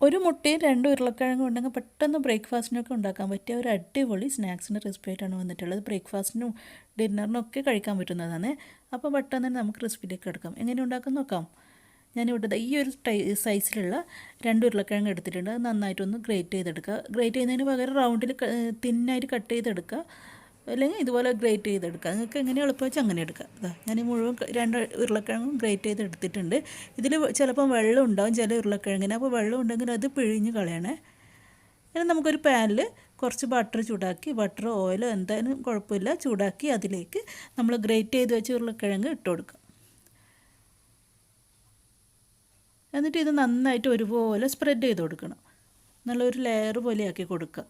ഒരു മുട്ടയും 2 ഉരുളക്കിഴങ്ങും ഉണ്ടെങ്കിൽ പെട്ടെന്ന് ബ്രേക്ക്ഫാസ്റ്റിനൊക്കെ ഉണ്ടാക്കാൻ പറ്റിയ ഒരു അടിപൊളി സ്നാക്സിൻ്റെ റെസിപ്പി ആയിട്ടാണ് വന്നിട്ടുള്ളത്. ബ്രേക്ക്ഫാസ്റ്റിനും ഡിന്നറിനും ഒക്കെ കഴിക്കാൻ പറ്റുന്നതാണ്. അപ്പോൾ പെട്ടെന്ന് തന്നെ നമുക്ക് റെസിപ്പിയിലേക്ക് എടുക്കാം. എങ്ങനെ ഉണ്ടാക്കാൻ നോക്കാം. ഞാനിവിടെ ഈ ഒരു സൈസിലുള്ള 2 ഉരുളക്കിഴങ്ങ് എടുത്തിട്ടുണ്ട്. അത് നന്നായിട്ടൊന്ന് ഗ്രേറ്റ് ചെയ്തെടുക്കുക. ഗ്രേറ്റ് ചെയ്യുന്നതിന് പകരം റൗണ്ടിൽ തിന്നായിട്ട് കട്ട് ചെയ്തെടുക്കുക, അല്ലെങ്കിൽ ഇതുപോലെ ഗ്രേറ്റ് ചെയ്തെടുക്കുക. നിങ്ങൾക്ക് എങ്ങനെ എളുപ്പം വെച്ചാൽ അങ്ങനെ എടുക്കുക. അതാ ഞാൻ ഈ മുഴുവൻ 2 ഉരുളക്കിഴങ്ങും ഗ്രേറ്റ് ചെയ്തെടുത്തിട്ടുണ്ട്. ഇതിൽ ചിലപ്പോൾ വെള്ളം ഉണ്ടാവും ചില ഉരുളക്കിഴങ്ങിന്. അപ്പോൾ വെള്ളം ഉണ്ടെങ്കിൽ അത് പിഴിഞ്ഞ് കളയണേ. ഇനി നമുക്കൊരു പാനിൽ കുറച്ച് ബട്ടർ ചൂടാക്കി, ബട്ടറോ ഓയിലോ എന്തായാലും കുഴപ്പമില്ല, ചൂടാക്കി അതിലേക്ക് നമ്മൾ ഗ്രേറ്റ് ചെയ്ത് വെച്ച ഉരുളക്കിഴങ്ങ് ഇട്ട് കൊടുക്കുക. എന്നിട്ട് ഇത് നന്നായിട്ട് ഒരുപോലെ സ്പ്രെഡ് ചെയ്ത് കൊടുക്കണം. നല്ലൊരു ലെയർ പോലെ ആക്കി കൊടുക്കുക.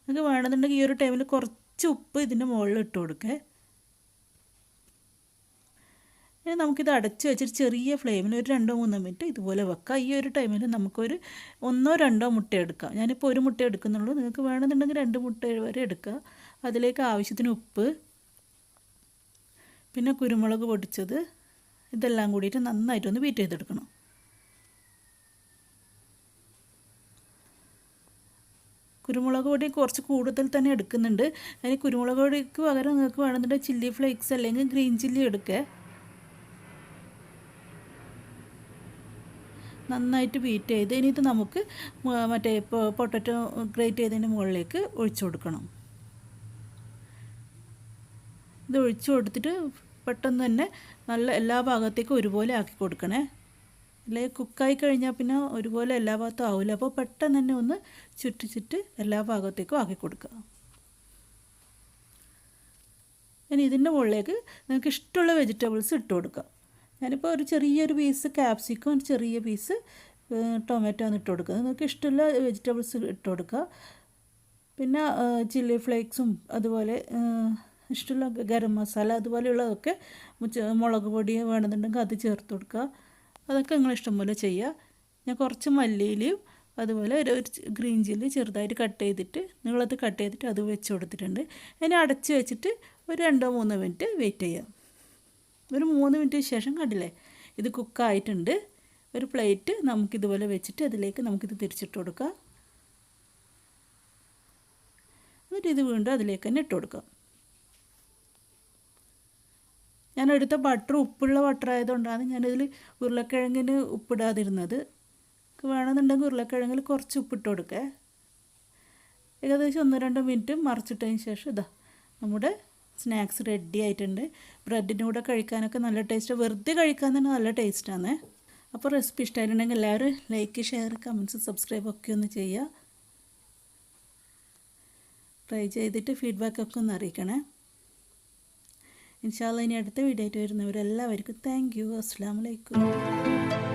നിങ്ങൾക്ക് വേണമെന്നുണ്ടെങ്കിൽ ഈ ഒരു ടൈമിൽ കുറച്ച് ഉപ്പ് ഇതിൻ്റെ മുകളിൽ ഇട്ട് കൊടുക്കേ. ഇനി നമുക്കിത് അടച്ച് വെച്ചിട്ട് ചെറിയ ഫ്ലെയിമിൽ ഒരു 2-3 മിനിറ്റ് ഇതുപോലെ വെക്കാം. ഈ ഒരു ടൈമിൽ നമുക്കൊരു 1-2 മുട്ട എടുക്കാം. ഞാനിപ്പോൾ ഒരു മുട്ട എടുക്കുന്നുള്ളൂ. നിങ്ങൾക്ക് വേണമെന്നുണ്ടെങ്കിൽ 2 മുട്ട വരെ എടുക്കുക. അതിലേക്ക് ആവശ്യത്തിന് ഉപ്പ്, പിന്നെ കുരുമുളക് പൊടിച്ചത്, ഇതെല്ലാം കൂടിയിട്ട് നന്നായിട്ടൊന്ന് ബീറ്റ് ചെയ്തെടുക്കണം. കുരുമുളക് പൊടി കുറച്ച് കൂടുതൽ തന്നെ എടുക്കുന്നുണ്ട്. അതിന് കുരുമുളക് പൊടിക്ക് പകരം നിങ്ങൾക്ക് വേണമെന്നുണ്ടെങ്കിൽ ചില്ലി ഫ്ലേക്സ് അല്ലെങ്കിൽ ഗ്രീൻ ചില്ലി എടുക്കുക. നന്നായിട്ട് ബീറ്റ് ചെയ്ത് ഇനി ഇത് നമുക്ക് മറ്റേ പൊട്ടറ്റോ ഗ്രേറ്റ് ചെയ്തതിന് മുകളിലേക്ക് ഒഴിച്ചു കൊടുക്കണം. ഇത് ഒഴിച്ചു കൊടുത്തിട്ട് പെട്ടെന്ന് തന്നെ നല്ല എല്ലാ ഭാഗത്തേക്കും ഒരുപോലെ ആക്കി കൊടുക്കണേ. അല്ലെങ്കിൽ കുക്കായി കഴിഞ്ഞാൽ പിന്നെ ഒരുപോലെ എല്ലാ ഭാഗത്തും ആവില്ല. അപ്പോൾ പെട്ടെന്ന് തന്നെ ഒന്ന് ചുറ്റിച്ചിട്ട് എല്ലാ ഭാഗത്തേക്കും ആക്കി കൊടുക്കുക. ഇനി ഇതിൻ്റെ മുകളിലേക്ക് നിങ്ങൾക്ക് ഇഷ്ടമുള്ള വെജിറ്റബിൾസ് ഇട്ട് കൊടുക്കുക. ഞാനിപ്പോൾ ഒരു ചെറിയൊരു പീസ് ക്യാപ്സിക്കം, ഒരു ചെറിയ പീസ് ടൊമാറ്റോ ആണ് ഇട്ട് കൊടുക്കുക. നിങ്ങൾക്ക് ഇഷ്ടമുള്ള വെജിറ്റബിൾസ് ഇട്ട് കൊടുക്കുക. പിന്നെ ചില്ലി ഫ്ലേക്സും അതുപോലെ ഇഷ്ടമുള്ള ഗരം മസാല അതുപോലെയുള്ളതൊക്കെ, മുളക് പൊടി വേണമെന്നുണ്ടെങ്കിൽ അത് ചേർത്ത് കൊടുക്കുക. അതൊക്കെ നിങ്ങൾ ഇഷ്ടം പോലെ ചെയ്യുക. ഞാൻ കുറച്ച് മല്ലിയിലയും അതുപോലെ ഒരു ഗ്രീൻ ചില്ലി ചെറുതായിട്ട് കട്ട് ചെയ്തിട്ട് നീളത്തിൽ കട്ട് ചെയ്തിട്ട് അത് വെച്ച് കൊടുത്തിട്ടുണ്ട്. ഇനി അടച്ച് വെച്ചിട്ട് ഒരു 2-3 മിനിറ്റ് വെയിറ്റ് ചെയ്യാം. ഒരു 3 മിനിറ്റിന് ശേഷം കണ്ടില്ലേ ഇത് കുക്കായിട്ടുണ്ട്. ഒരു പ്ലേറ്റ് നമുക്കിതുപോലെ വെച്ചിട്ട് അതിലേക്ക് നമുക്കിത് തിരിച്ചിട്ട് കൊടുക്കാം. എന്നിട്ട് ഇത് വീണ്ടും അതിലേക്ക് തന്നെ ഇട്ട് കൊടുക്കാം. ഞാൻ എടുത്ത ബട്ടർ ഉപ്പുള്ള ബട്ടർ ആയതുകൊണ്ടാണ് ഞാനിതിൽ ഉരുളക്കിഴങ്ങിന് ഉപ്പിടാതിരുന്നത്. വേണമെന്നുണ്ടെങ്കിൽ ഉരുളക്കിഴങ്ങിൽ കുറച്ച് ഉപ്പിട്ട് കൊടുക്കുക. ഏകദേശം 1-2 മിനിറ്റ് മറിച്ചിട്ടതിന് ശേഷം ഇതാ നമ്മുടെ സ്നാക്സ് റെഡി ആയിട്ടുണ്ട്. ബ്രെഡിൻ്റെ കൂടെ കഴിക്കാനൊക്കെ നല്ല ടേസ്റ്റ്, വെറുതെ കഴിക്കാൻ തന്നെ നല്ല ടേസ്റ്റാണ്. അപ്പോൾ റെസിപ്പി ഇഷ്ടമായിട്ടുണ്ടെങ്കിൽ എല്ലാവരും ലൈക്ക്, ഷെയർ, കമൻറ്റ്സ്, സബ്സ്ക്രൈബ് ഒക്കെ ഒന്ന് ചെയ്യുക. ട്രൈ ചെയ്തിട്ട് ഫീഡ്ബാക്കൊക്കെ ഒന്ന് അറിയിക്കണേ. ഇൻഷാ അല്ലാഹ് ഇനി അടുത്ത വീഡിയോ ആയിട്ട് വരുന്നവരെല്ലാവർക്കും താങ്ക് യു. അസ്സലാമു അലൈക്കും.